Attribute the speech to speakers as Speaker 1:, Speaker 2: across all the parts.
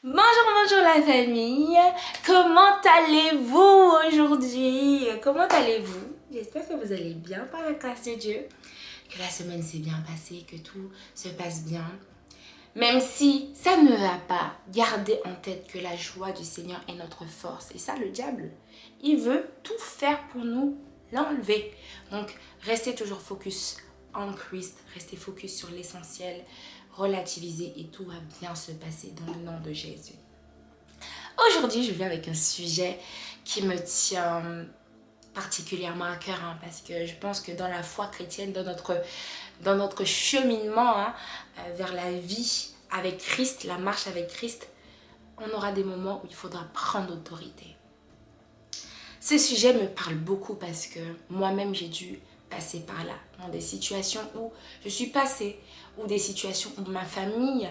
Speaker 1: Bonjour la famille, comment allez-vous aujourd'hui? Comment allez-vous? J'espère que vous allez bien par la grâce de Dieu, que la semaine s'est bien passée, que tout se passe bien. Même si ça ne va pas, gardez en tête que la joie du Seigneur est notre force. Et ça, le diable, il veut tout faire pour nous l'enlever. Donc, restez toujours focus en Christ, restez focus sur l'essentiel, relativisez et tout va bien se passer dans le nom de Jésus. Aujourd'hui, je viens avec un sujet qui me tient particulièrement à cœur parce que je pense que dans la foi chrétienne, dans notre cheminement vers la vie avec Christ, la marche avec Christ, on aura des moments où il faudra prendre autorité. Ce sujet me parle beaucoup parce que moi-même j'ai dû passer par là, dans des situations où je suis passée, ou des situations où ma famille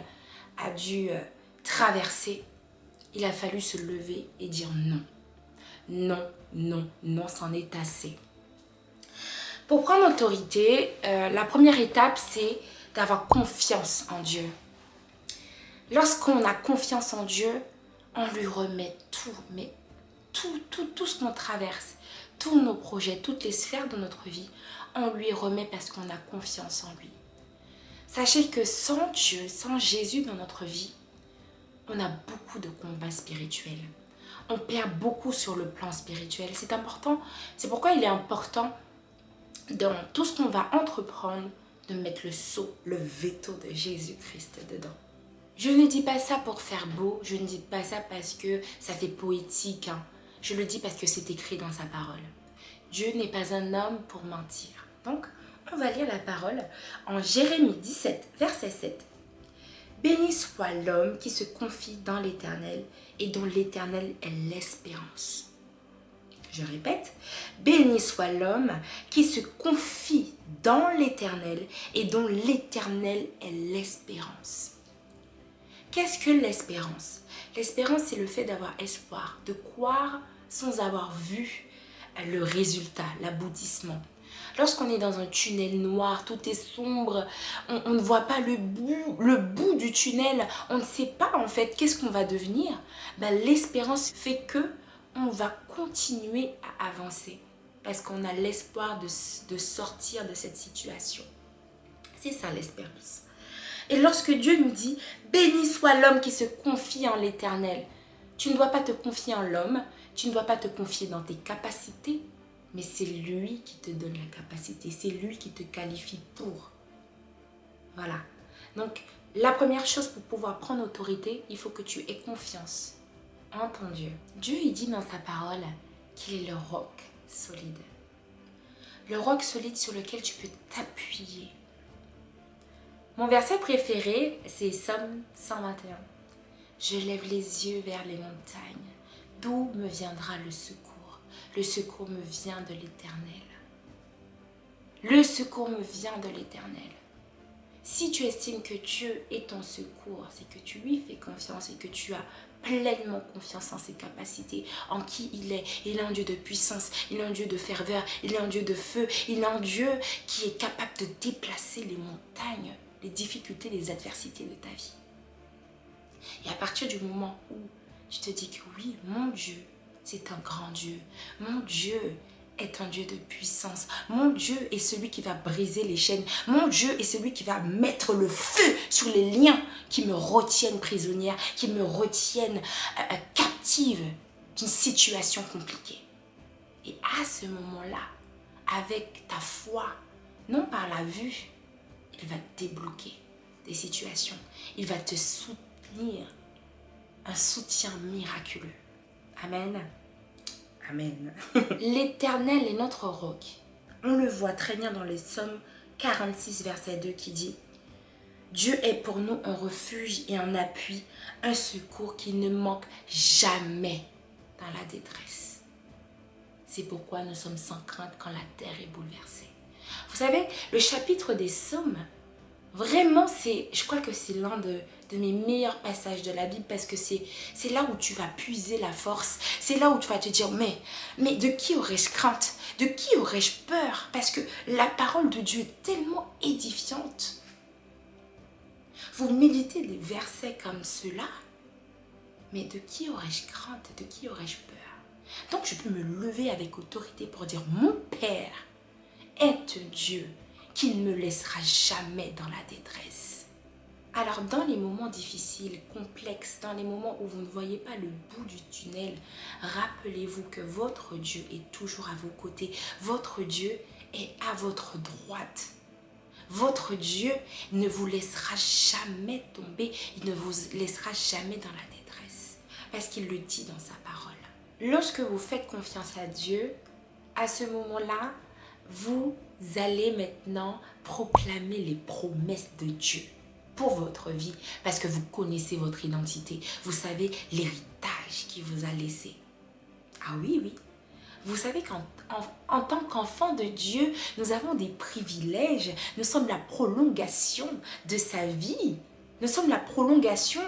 Speaker 1: a dû traverser. Il a fallu se lever et dire non. Non, non, non, c'en est assez. Pour prendre autorité, la première étape, c'est d'avoir confiance en Dieu. Lorsqu'on a confiance en Dieu, on lui remet tout, mais tout ce qu'on traverse, tous nos projets, toutes les sphères de notre vie, on lui remet parce qu'on a confiance en lui. Sachez que sans Dieu, sans Jésus dans notre vie, on a beaucoup de combats spirituels. On perd beaucoup sur le plan spirituel. C'est important. C'est pourquoi il est important dans tout ce qu'on va entreprendre de mettre le sceau, le veto de Jésus-Christ dedans. Je ne dis pas ça pour faire beau. Je ne dis pas ça parce que ça fait poétique. Je le dis parce que c'est écrit dans sa parole. Dieu n'est pas un homme pour mentir. Donc, on va lire la parole en Jérémie 17, verset 7. Béni soit l'homme qui se confie dans l'Éternel et dont l'Éternel est l'espérance. Je répète, béni soit l'homme qui se confie dans l'Éternel et dont l'Éternel est l'espérance. Qu'est-ce que l'espérance? L'espérance, c'est le fait d'avoir espoir, de croire sans avoir vu le résultat, l'aboutissement. Lorsqu'on est dans un tunnel noir, tout est sombre, on ne voit pas le bout du tunnel, on ne sait pas en fait qu'est-ce qu'on va devenir. L'espérance fait que on va continuer à avancer parce qu'on a l'espoir de sortir de cette situation. C'est ça l'espérance. Et lorsque Dieu nous dit « Béni soit l'homme qui se confie en l'Éternel », tu ne dois pas te confier en l'homme, tu ne dois pas te confier dans tes capacités, mais c'est lui qui te donne la capacité, c'est lui qui te qualifie pour. Voilà. Donc, la première chose pour pouvoir prendre autorité, il faut que tu aies confiance en ton Dieu. Dieu, il dit dans sa parole qu'il est le roc solide. Le roc solide sur lequel tu peux t'appuyer. Mon verset préféré, c'est Psaume 121. Je lève les yeux vers les montagnes. D'où me viendra le secours? Le secours me vient de l'Éternel. Le secours me vient de l'Éternel. Si tu estimes que Dieu est ton secours, c'est que tu lui fais confiance et que tu as pleinement confiance en ses capacités, en qui il est. Il est un Dieu de puissance, il est un Dieu de ferveur, il est un Dieu de feu, il est un Dieu qui est capable de déplacer les montagnes, les difficultés, les adversités de ta vie. Et à partir du moment où tu te dis que oui, mon Dieu, c'est un grand Dieu. Mon Dieu est un Dieu de puissance. Mon Dieu est celui qui va briser les chaînes. Mon Dieu est celui qui va mettre le feu sur les liens qui me retiennent prisonnière, qui me retiennent captive d'une situation compliquée. Et à ce moment-là, avec ta foi, non par la vue, il va débloquer des situations. Il va te soutenir, un soutien miraculeux. Amen. Amen. L'Éternel est notre roc. On le voit très bien dans les Psaumes 46, verset 2 qui dit « Dieu est pour nous un refuge et un appui, un secours qui ne manque jamais dans la détresse. » C'est pourquoi nous sommes sans crainte quand la terre est bouleversée. Vous savez, le chapitre des Psaumes, vraiment, je crois que c'est l'un de mes meilleurs passages de la Bible parce que c'est là où tu vas puiser la force. C'est là où tu vas te dire, mais de qui aurais-je crainte? De qui aurais-je peur? Parce que la parole de Dieu est tellement édifiante. Vous méditez des versets comme ceux-là, Mais de qui aurais-je crainte? De qui aurais-je peur? Donc je peux me lever avec autorité pour dire, mon Père est Dieu qui ne me laissera jamais dans la détresse. Alors dans les moments difficiles, complexes, dans les moments où vous ne voyez pas le bout du tunnel, rappelez-vous que votre Dieu est toujours à vos côtés. Votre Dieu est à votre droite. Votre Dieu ne vous laissera jamais tomber, il ne vous laissera jamais dans la détresse. Parce qu'il le dit dans sa parole. Lorsque vous faites confiance à Dieu, à ce moment-là, vous allez maintenant proclamer les promesses de Dieu pour votre vie. Parce que vous connaissez votre identité. Vous savez l'héritage qu'il vous a laissé. Ah oui, oui. Vous savez qu'en tant qu'enfant de Dieu, nous avons des privilèges. Nous sommes la prolongation de sa vie. Nous sommes la prolongation.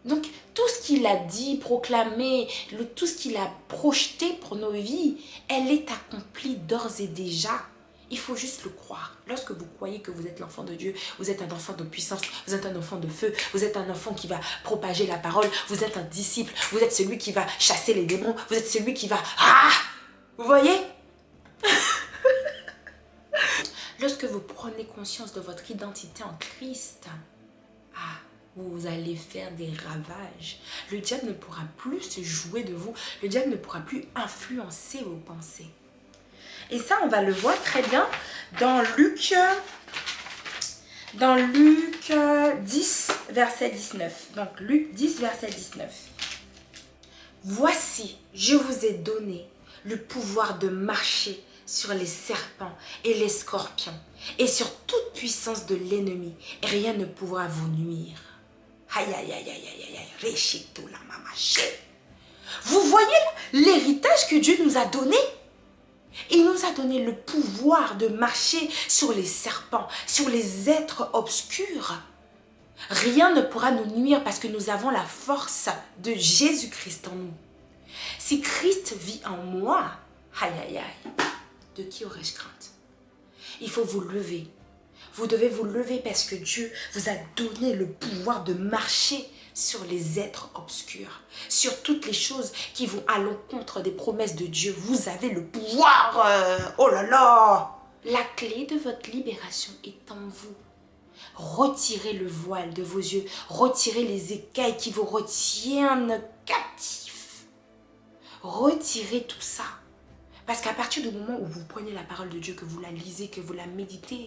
Speaker 1: Donc, tout ce qu'il a dit, proclamé, tout ce qu'il a projeté pour nos vies, elle est accomplie d'ores et déjà. Il faut juste le croire. Lorsque vous croyez que vous êtes l'enfant de Dieu, vous êtes un enfant de puissance, vous êtes un enfant de feu, vous êtes un enfant qui va propager la parole, vous êtes un disciple, vous êtes celui qui va chasser les démons, vous êtes celui qui va... Ah! Vous voyez? Lorsque vous prenez conscience de votre identité en Christ, ah, vous allez faire des ravages. Le diable ne pourra plus se jouer de vous. Le diable ne pourra plus influencer vos pensées. Et ça, on va le voir très bien dans Luc 10, verset 19. Donc, Luc 10, verset 19. Voici, je vous ai donné le pouvoir de marcher sur les serpents et les scorpions et sur toute puissance de l'ennemi. Et rien ne pourra vous nuire. Aïe, aïe, aïe, aïe, aïe, aïe, vous voyez l'héritage que Dieu nous a donné? Il nous a donné le pouvoir de marcher sur les serpents, sur les êtres obscurs. Rien ne pourra nous nuire parce que nous avons la force de Jésus-Christ en nous. Si Christ vit en moi, aïe, aïe, aïe, de qui aurais-je crainte? Il faut vous lever. Vous devez vous lever parce que Dieu vous a donné le pouvoir de marcher sur les êtres obscurs, sur toutes les choses qui vont à l'encontre des promesses de Dieu. Vous avez le pouvoir. Oh là là! La clé de votre libération est en vous. Retirez le voile de vos yeux. Retirez les écailles qui vous retiennent captifs. Retirez tout ça. Parce qu'à partir du moment où vous prenez la parole de Dieu, que vous la lisez, que vous la méditez,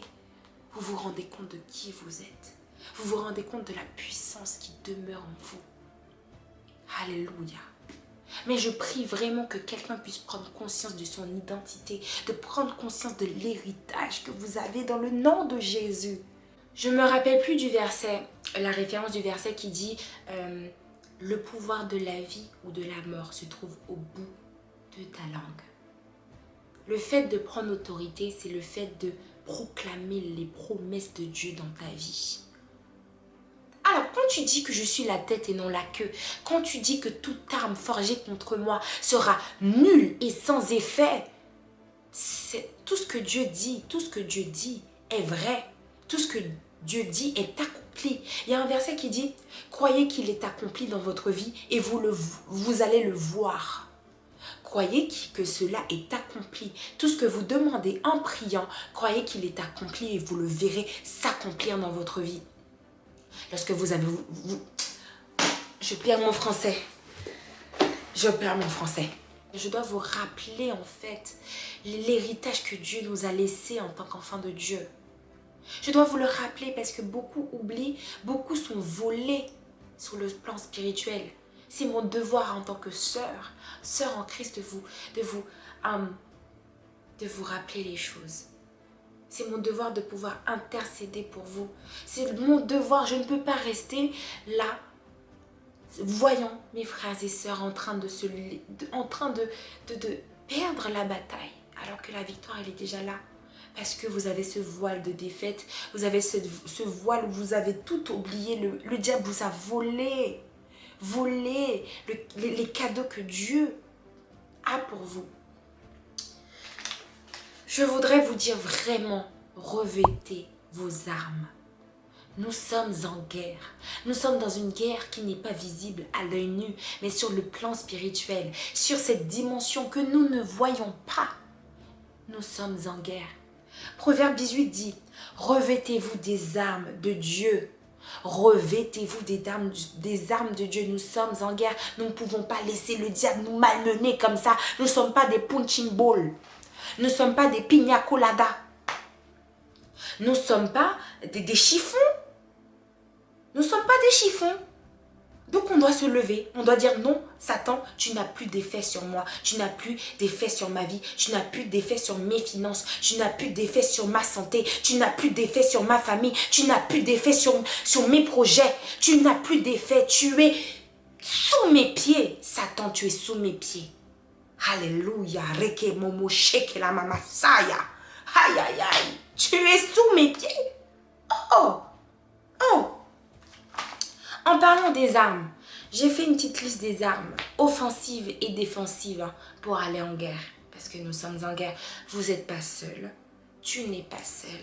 Speaker 1: vous vous rendez compte de qui vous êtes. Vous vous rendez compte de la puissance qui demeure en vous. Alléluia. Mais je prie vraiment que quelqu'un puisse prendre conscience de son identité, de prendre conscience de l'héritage que vous avez dans le nom de Jésus. Je ne me rappelle plus du verset, la référence du verset qui dit le pouvoir de la vie ou de la mort se trouve au bout de ta langue. Le fait de prendre autorité, c'est le fait de proclamer les promesses de Dieu dans ta vie. Alors, quand tu dis que je suis la tête et non la queue, quand tu dis que toute arme forgée contre moi sera nulle et sans effet, c'est tout ce que Dieu dit est vrai. Tout ce que Dieu dit est accompli. Il y a un verset qui dit, croyez qu'il est accompli dans votre vie et vous allez le voir. Croyez que cela est accompli. Tout ce que vous demandez en priant, croyez qu'il est accompli et vous le verrez s'accomplir dans votre vie. Lorsque vous avez... Je perds mon français. Je perds mon français. Je dois vous rappeler en fait l'héritage que Dieu nous a laissé en tant qu'enfants de Dieu. Je dois vous le rappeler parce que beaucoup oublient, beaucoup sont volés sur le plan spirituel. C'est mon devoir en tant que sœur en Christ de vous rappeler les choses. C'est mon devoir de pouvoir intercéder pour vous. C'est mon devoir, je ne peux pas rester là, voyant mes frères et sœurs en train de perdre la bataille, alors que la victoire, elle est déjà là. Parce que vous avez ce voile de défaite, vous avez ce voile où vous avez tout oublié, le diable vous a volé les cadeaux que Dieu a pour vous. Je voudrais vous dire vraiment, revêtez vos armes. Nous sommes en guerre. Nous sommes dans une guerre qui n'est pas visible à l'œil nu, mais sur le plan spirituel, sur cette dimension que nous ne voyons pas. Nous sommes en guerre. Proverbe 18 dit, revêtez-vous des armes de Dieu. Revêtez-vous des armes de Dieu. Nous sommes en guerre. Nous ne pouvons pas laisser le diable nous malmener comme ça. Nous ne sommes pas des punching balls. Nous ne sommes pas des pina coladas. Nous ne sommes pas des chiffons. Nous ne sommes pas des chiffons. Donc on doit se lever, on doit dire non, Satan, tu n'as plus d'effet sur moi, tu n'as plus d'effet sur ma vie, tu n'as plus d'effet sur mes finances, tu n'as plus d'effet sur ma santé, tu n'as plus d'effet sur ma famille, tu n'as plus d'effet sur mes projets, tu n'as plus d'effet, tu es sous mes pieds. Satan, tu es sous mes pieds. Alléluia, reke momo sheke la mama saya. Aïe aïe aïe, tu es sous mes pieds. Oh, oh. En parlant des armes, j'ai fait une petite liste des armes offensives et défensives pour aller en guerre. Parce que nous sommes en guerre. Vous n'êtes pas seul. Tu n'es pas seul.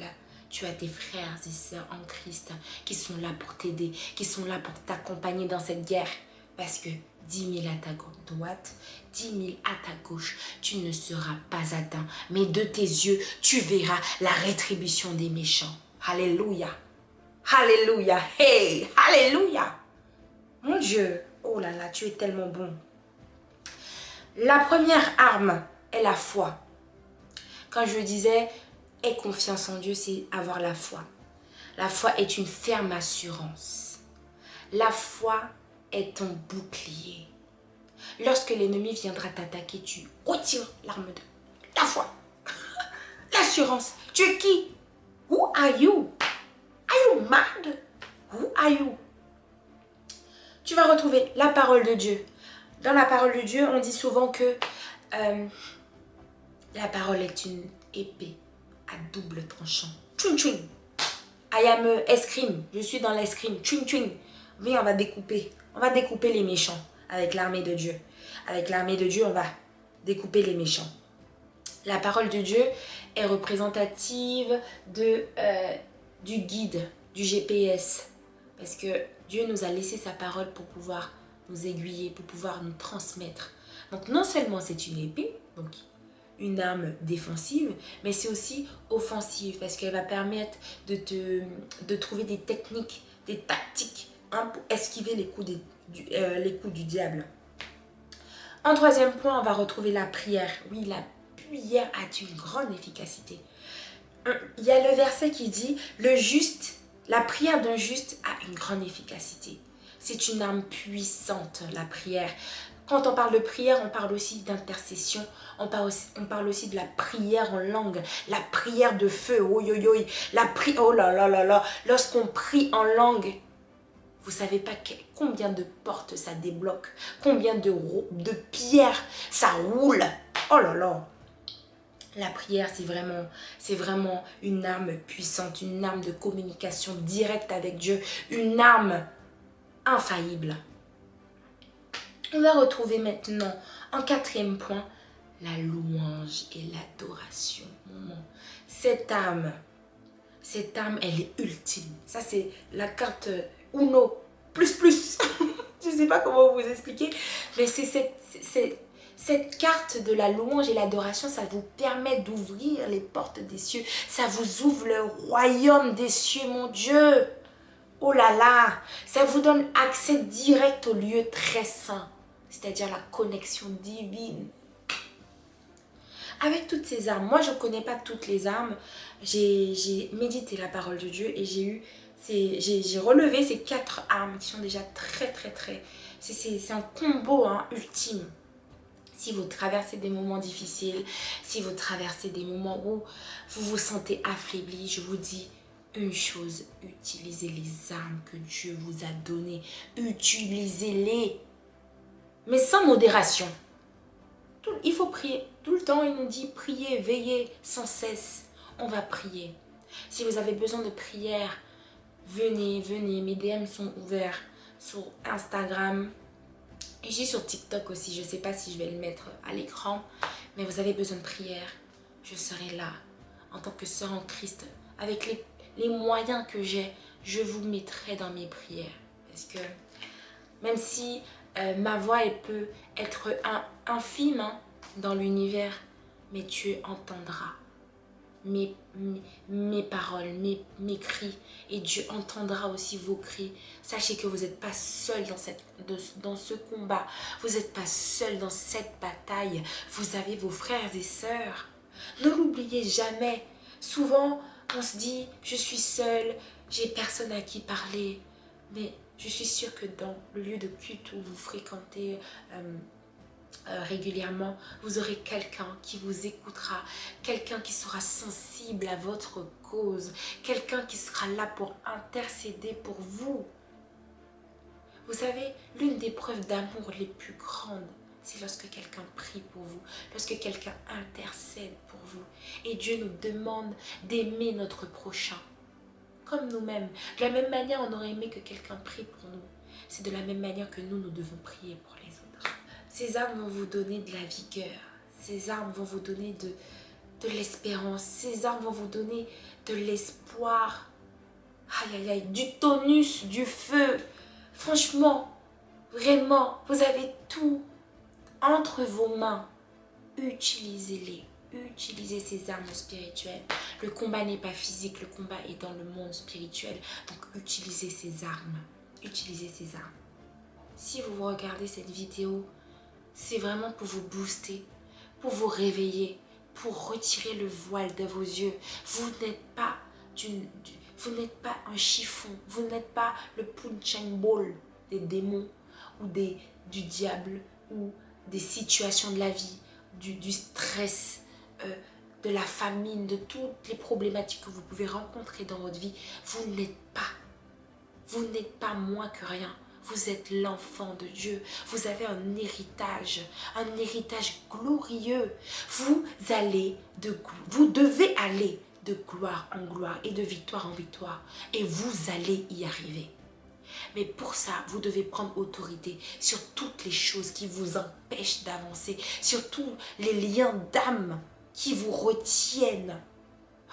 Speaker 1: Tu as tes frères et sœurs en Christ qui sont là pour t'aider, qui sont là pour t'accompagner dans cette guerre. Parce que 10 000 à ta droite, 10 000 à ta gauche, tu ne seras pas atteint. Mais de tes yeux, tu verras la rétribution des méchants. Alléluia. Alléluia, hey, alléluia. Mon Dieu, oh là là, tu es tellement bon. La première arme est la foi. Quand je disais, aie confiance en Dieu, c'est avoir la foi. La foi est une ferme assurance. La foi est ton bouclier. Lorsque l'ennemi viendra t'attaquer, tu retires l'arme de la foi. L'assurance. Tu es qui? Who are you? Are you mad? Who are you? Tu vas retrouver la parole de Dieu. Dans la parole de Dieu, on dit souvent que la parole est une épée à double tranchant. Tchouing tchouing. I am escrime. Je suis dans l'escrime. Tchouing tchouing. Viens, on va découper. On va découper les méchants avec l'armée de Dieu. Avec l'armée de Dieu, on va découper les méchants. La parole de Dieu est représentative du guide, du GPS. Parce que Dieu nous a laissé sa parole pour pouvoir nous aiguiller, pour pouvoir nous transmettre. Donc non seulement c'est une épée, donc une arme défensive, mais c'est aussi offensive parce qu'elle va permettre de trouver des techniques, des tactiques pour esquiver les coups du diable. En troisième point, on va retrouver la prière. Oui, la prière a une grande efficacité. Il y a le verset qui dit « La prière d'un juste a une grande efficacité. » C'est une arme puissante, la prière. Quand on parle de prière, on parle aussi d'intercession. On parle aussi de la prière en langue, la prière de feu. Oh là là là là. Lorsqu'on prie en langue, vous ne savez pas combien de portes ça débloque, combien de pierres ça roule. Oh là là. La prière, c'est vraiment une arme puissante, une arme de communication directe avec Dieu, une arme infaillible. On va retrouver maintenant, en quatrième point, la louange et l'adoration. Cette arme, elle est ultime. Ça, c'est la carte Uno, plus. Je ne sais pas comment vous expliquer, mais c'est cette carte de la louange et l'adoration, ça vous permet d'ouvrir les portes des cieux. Ça vous ouvre le royaume des cieux, mon Dieu. Oh là là, ça vous donne accès direct au lieu très saint, c'est-à-dire la connexion divine. Avec toutes ces armes, moi je ne connais pas toutes les armes, j'ai médité la parole de Dieu et j'ai relevé ces 4 armes qui sont déjà très, c'est un combo ultime. Si vous traversez des moments difficiles, si vous traversez des moments où vous vous sentez affaibli, je vous dis une chose, utilisez les armes que Dieu vous a données. Utilisez-les, mais sans modération. Il faut prier. Tout le temps, il nous dit priez, veillez sans cesse. On va prier. Si vous avez besoin de prière, venez. Mes DM sont ouverts sur Instagram. Et j'ai sur TikTok aussi, je ne sais pas si je vais le mettre à l'écran, mais vous avez besoin de prière, je serai là en tant que sœur en Christ, avec les moyens que j'ai, je vous mettrai dans mes prières. Parce que même si ma voix elle peut être infime dans l'univers, mais Dieu entendra mes paroles, mes cris, et Dieu entendra aussi vos cris. Sachez que vous n'êtes pas seul dans ce combat, vous n'êtes pas seul dans cette bataille, vous avez vos frères et sœurs. Ne l'oubliez jamais. Souvent on se dit je suis seule, j'ai personne à qui parler, mais je suis sûre que dans le lieu de culte où vous fréquentez régulièrement, vous aurez quelqu'un qui vous écoutera, quelqu'un qui sera sensible à votre cause, quelqu'un qui sera là pour intercéder pour vous. Vous savez, l'une des preuves d'amour les plus grandes, c'est lorsque quelqu'un prie pour vous, lorsque quelqu'un intercède pour vous. Et Dieu nous demande d'aimer notre prochain, comme nous-mêmes. De la même manière, on aurait aimé que quelqu'un prie pour nous. C'est de la même manière que nous devons prier pour les autres. Ces armes vont vous donner de la vigueur. Ces armes vont vous donner de l'espérance. Ces armes vont vous donner de l'espoir. Aïe, aïe, aïe, du tonus, du feu. Franchement, vraiment, vous avez tout entre vos mains. Utilisez-les. Utilisez ces armes spirituelles. Le combat n'est pas physique, le combat est dans le monde spirituel. Donc utilisez ces armes. Utilisez ces armes. Si vous regardez cette vidéo, c'est vraiment pour vous booster, pour vous réveiller, pour retirer le voile de vos yeux. Vous n'êtes pas un chiffon, vous n'êtes pas le punching ball des démons ou du diable ou des situations de la vie, du stress, de la famine, de toutes les problématiques que vous pouvez rencontrer dans votre vie. Vous n'êtes pas moins que rien. Vous êtes l'enfant de Dieu. Vous avez un héritage glorieux. Vous devez aller de gloire en gloire et de victoire en victoire. Et vous allez y arriver. Mais pour ça, vous devez prendre autorité sur toutes les choses qui vous empêchent d'avancer, sur tous les liens d'âme qui vous retiennent.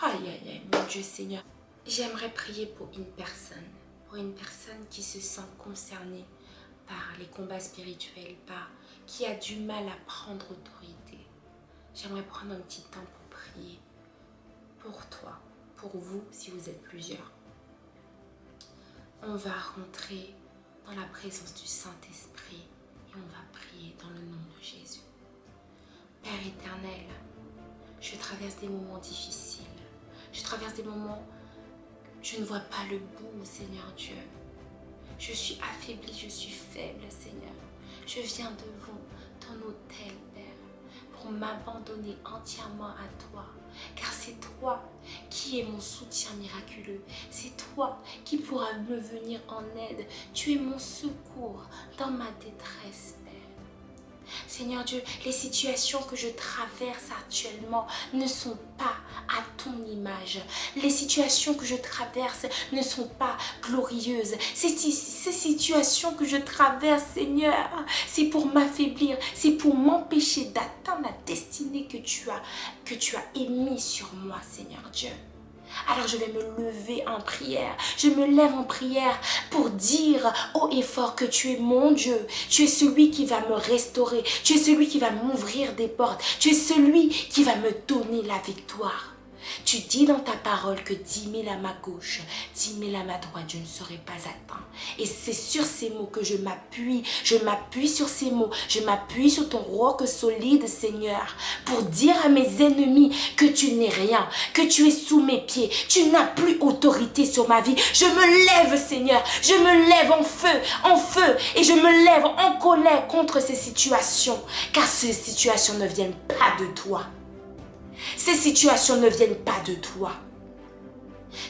Speaker 1: Aïe, aïe, aïe, mon Dieu Seigneur. J'aimerais prier pour une personne qui se sent concernée par les combats spirituels, qui a du mal à prendre autorité. J'aimerais prendre un petit temps pour prier pour toi, pour vous, si vous êtes plusieurs. On va rentrer dans la présence du Saint-Esprit et on va prier dans le nom de Jésus. Père éternel, je traverse des moments difficiles. Je traverse des moments, je ne vois pas le bout, Seigneur Dieu. Je suis affaiblie, je suis faible, Seigneur. Je viens devant ton autel, Père, pour m'abandonner entièrement à toi. Car c'est toi qui es mon soutien miraculeux. C'est toi qui pourras me venir en aide. Tu es mon secours dans ma détresse, Père. Seigneur Dieu, les situations que je traverse actuellement ne sont pas à ton image. Les situations que je traverse ne sont pas glorieuses. Ces situations que je traverse, Seigneur, c'est pour m'affaiblir, c'est pour m'empêcher d'atteindre la destinée que tu as émise sur moi, Seigneur Dieu. Alors je vais me lever en prière. Je me lève en prière pour dire haut et fort que tu es mon Dieu. Tu es celui qui va me restaurer. Tu es celui qui va m'ouvrir des portes. Tu es celui qui va me donner la victoire. Tu dis dans ta parole que 10 000 à ma gauche, 10 000 à ma droite, je ne serai pas atteint. Et c'est sur ces mots que je m'appuie. Je m'appuie sur ces mots. Je m'appuie sur ton roc solide, Seigneur, pour dire à mes ennemis que tu n'es rien, que tu es sous mes pieds. Tu n'as plus autorité sur ma vie. Je me lève, Seigneur. Je me lève en feu. Et je me lève en colère contre ces situations. Car ces situations ne viennent pas de toi. Ces situations ne viennent pas de toi.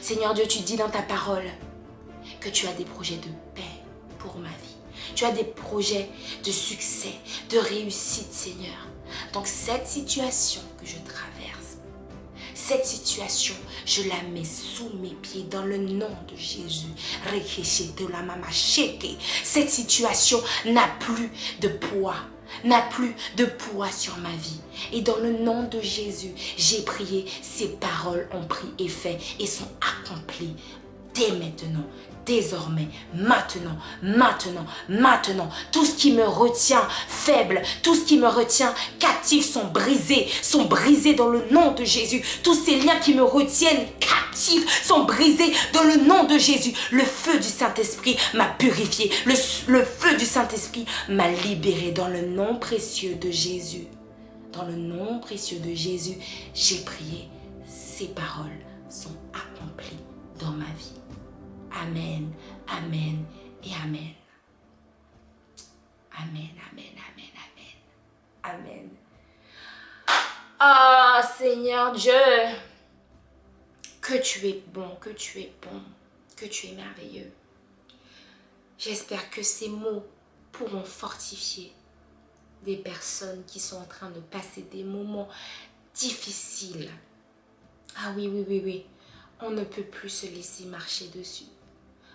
Speaker 1: Seigneur Dieu, tu dis dans ta parole que tu as des projets de paix pour ma vie. Tu as des projets de succès, de réussite, Seigneur. Donc cette situation que je traverse, cette situation, je la mets sous mes pieds dans le nom de Jésus. Cette situation n'a plus de poids. N'a plus de poids sur ma vie. Et dans le nom de Jésus, j'ai prié, ces paroles ont pris effet et sont accomplies dès maintenant, désormais, maintenant, maintenant, maintenant. Tout ce qui me retient faible, tout ce qui me retient captif sont brisés dans le nom de Jésus. Tous ces liens qui me retiennent captifs sont brisés dans le nom de Jésus. Le feu du Saint-Esprit m'a purifié. Le feu du Saint-Esprit m'a libéré dans le nom précieux de Jésus. Dans le nom précieux de Jésus, j'ai prié. Ces paroles sont accomplies dans ma vie. Amen, amen et amen. Amen, amen, amen, amen. Amen. Oh Seigneur Dieu, que tu es bon, que tu es bon, que tu es merveilleux. J'espère que ces mots pourront fortifier des personnes qui sont en train de passer des moments difficiles. Ah oui, oui, oui, oui. On ne peut plus se laisser marcher dessus.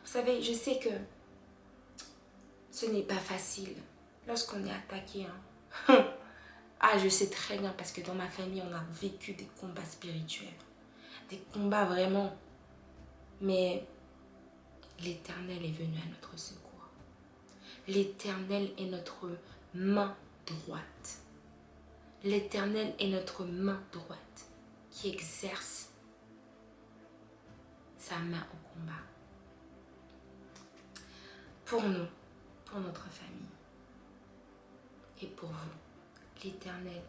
Speaker 1: Vous savez, je sais que ce n'est pas facile lorsqu'on est attaqué. Hein. Ah, je sais très bien parce que dans ma famille, on a vécu des combats spirituels. Des combats vraiment. Mais l'Éternel est venu à notre secours. L'Éternel est notre main droite. L'Éternel est notre main droite qui exerce sa main au combat. Pour nous, pour notre famille et pour vous, l'Éternel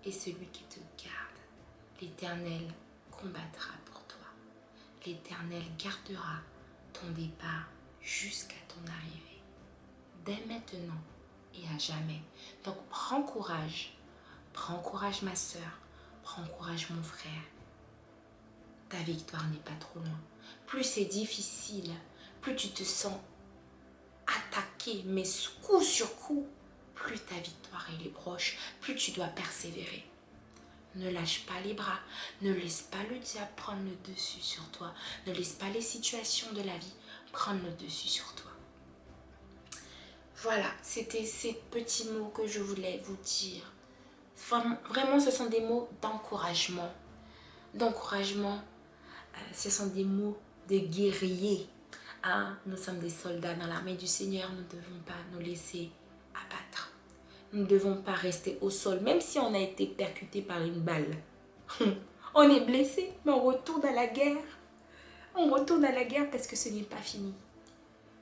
Speaker 1: est celui qui te garde. L'Éternel combattra pour toi. L'Éternel gardera ton départ jusqu'à ton arrivée, dès maintenant et à jamais. Donc prends courage ma soeur, prends courage mon frère. Ta victoire n'est pas trop loin. Plus c'est difficile, plus tu te sens attaqué, mais coup sur coup, plus ta victoire est proche, plus tu dois persévérer. Ne lâche pas les bras, ne laisse pas le diable prendre le dessus sur toi, ne laisse pas les situations de la vie prendre le dessus sur toi. Voilà, c'était ces petits mots que je voulais vous dire. Vraiment, ce sont des mots d'encouragement. Ce sont des mots de guerriers. Hein? Nous sommes des soldats dans l'armée du Seigneur, nous ne devons pas nous laisser abattre. Nous ne devons pas rester au sol, même si on a été percuté par une balle. On est blessé, mais on retourne à la guerre. On retourne à la guerre parce que ce n'est pas fini.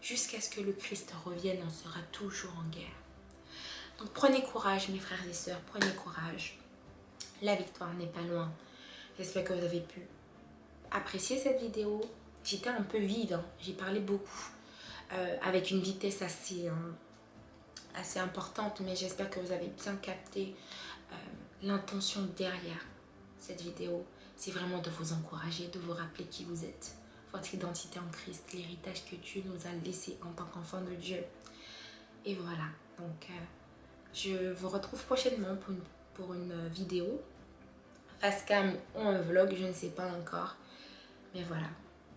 Speaker 1: Jusqu'à ce que le Christ revienne, on sera toujours en guerre. Donc prenez courage mes frères et sœurs, prenez courage. La victoire n'est pas loin. J'espère que vous avez pu apprécier cette vidéo. J'étais un peu vive, hein. J'ai parlé beaucoup, avec une vitesse assez importante, mais j'espère que vous avez bien capté l'intention derrière cette vidéo. C'est vraiment de vous encourager, de vous rappeler qui vous êtes, votre identité en Christ, l'héritage que Dieu nous a laissé en tant qu'enfant de Dieu. Et voilà, donc je vous retrouve prochainement pour une vidéo, face cam ou un vlog, je ne sais pas encore. Mais voilà,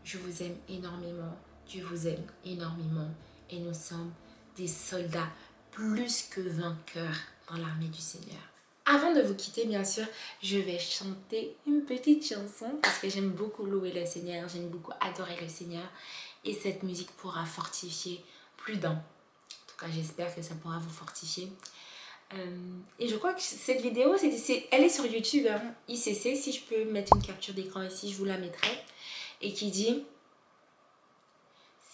Speaker 1: je vous aime énormément, Dieu vous aime énormément et nous sommes des soldats plus que vainqueurs dans l'armée du Seigneur. Avant de vous quitter, bien sûr, je vais chanter une petite chanson parce que j'aime beaucoup louer le Seigneur, j'aime beaucoup adorer le Seigneur et cette musique pourra fortifier plus d'un. En tout cas, j'espère que ça pourra vous fortifier. Et je crois que cette vidéo, elle est sur YouTube, hein, ICC. Si je peux mettre une capture d'écran ici, je vous la mettrai. Et qui dit: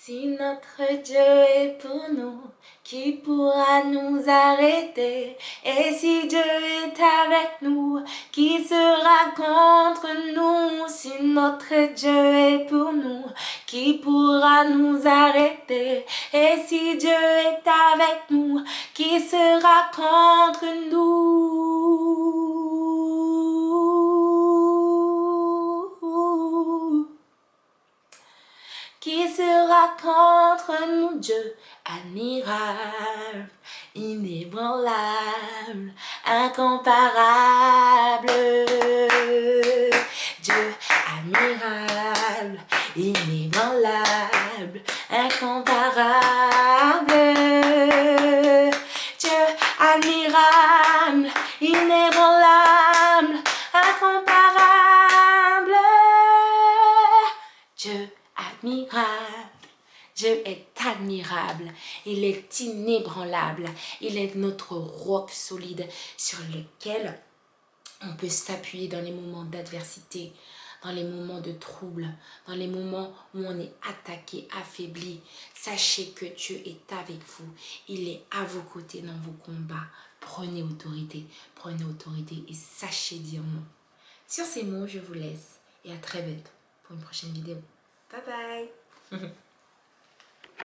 Speaker 1: si notre Dieu est pour nous, qui pourra nous arrêter? Et si Dieu est avec nous, qui sera contre nous? Si notre Dieu est pour nous, qui pourra nous arrêter? Et si Dieu est avec nous, qui sera contre nous? Qui sera contre nous? Dieu admirable, inébranlable, incomparable. Dieu admirable, inébranlable, incomparable. Dieu admirable, inébranlable, incomparable. Dieu admirable, Dieu est admirable, il est inébranlable, il est notre roc solide sur lequel on peut s'appuyer dans les moments d'adversité, dans les moments de trouble, dans les moments où on est attaqué, affaibli. Sachez que Dieu est avec vous. Il est à vos côtés dans vos combats. Prenez autorité et sachez dire non. Sur ces mots, je vous laisse et à très vite pour une prochaine vidéo. Bye bye